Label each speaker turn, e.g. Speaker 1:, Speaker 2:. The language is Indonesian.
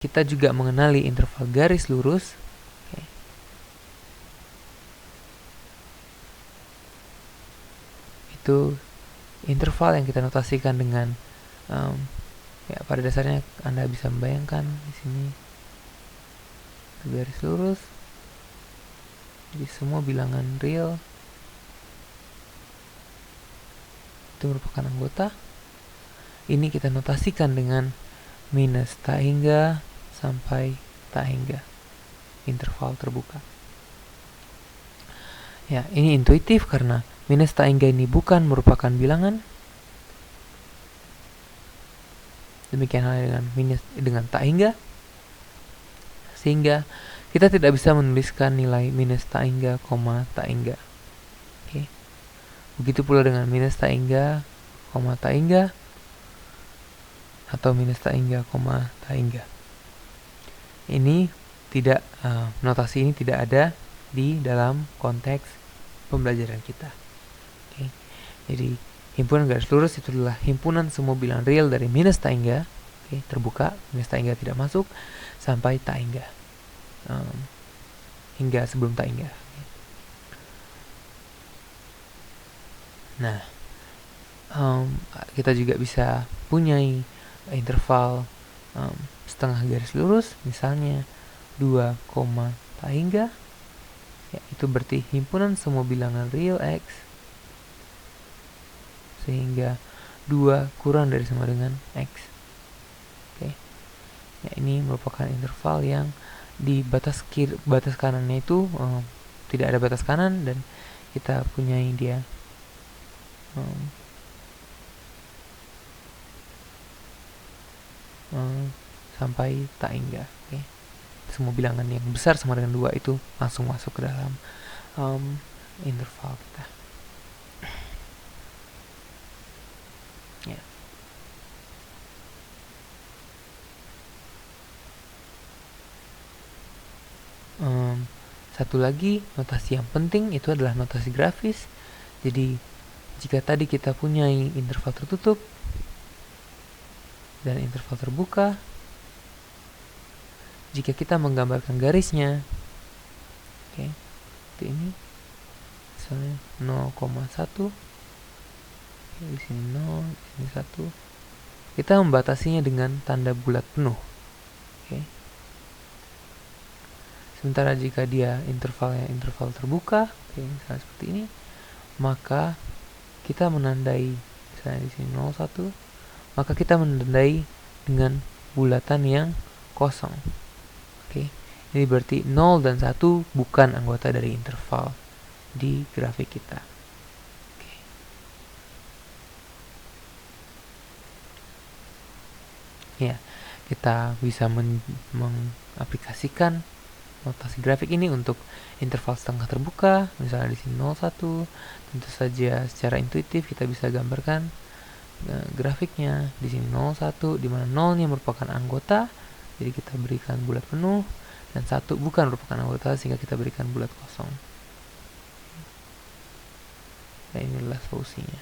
Speaker 1: kita juga mengenali interval garis lurus. Oke. Itu interval yang kita notasikan dengan ya pada dasarnya Anda bisa membayangkan di sini garis lurus. Jadi semua bilangan real itu merupakan anggota. Ini kita notasikan dengan minus tak hingga sampai tak hingga, interval terbuka. Ya, ini intuitif karena minus tak hingga ini bukan merupakan bilangan. Demikian halnya dengan tak hingga. Sehingga kita tidak bisa menuliskan nilai minus tak hingga, tak hingga. Oke. Begitu pula dengan minus tak hingga, tak hingga, atau minus tak hingga, tak hingga. Ini tidak, notasi ini tidak ada di dalam konteks pembelajaran kita. Oke. Jadi himpunan garis lurus itu adalah himpunan semua bilangan real dari minus tak hingga, terbuka, minus tak hingga tidak masuk, sampai tak hingga, hingga sebelum tak hingga. Nah, kita juga bisa punyai interval setengah garis lurus, misalnya 2, tak hingga. Ya, itu berarti himpunan semua bilangan real X sehingga 2 kurang dari sama dengan X. Oke. Ya, ini merupakan interval yang di batas kanannya itu tidak ada batas kanan, dan kita punyai dia sampai tak hingga. Oke. Semua bilangan yang besar sama dengan 2 itu langsung masuk ke dalam interval kita. Ya. Satu lagi notasi yang penting itu adalah notasi grafis. Jadi jika tadi kita punyai interval tertutup dan interval terbuka, jika kita menggambarkan garisnya, oke, seperti ini, misalnya 0,1, di sini 0, di sini 1, kita membatasinya dengan tanda bulat penuh. Oke. Sementara jika dia intervalnya interval terbuka, misalnya seperti ini, maka kita menandai, misalnya di sini 0,1, maka kita menandai dengan bulatan yang kosong. Oke. Ini berarti 0 dan 1 bukan anggota dari interval di grafik kita. Oke. Ya, kita bisa mengaplikasikan notasi grafik ini untuk interval setengah terbuka, misalnya di sini 0,1. Tentu saja secara intuitif kita bisa gambarkan grafiknya di sini 0,1, di mana 0-nya merupakan anggota, jadi kita berikan bulat penuh, dan 1 bukan merupakan anggota sehingga kita berikan bulat kosong. Dan inilah solusinya.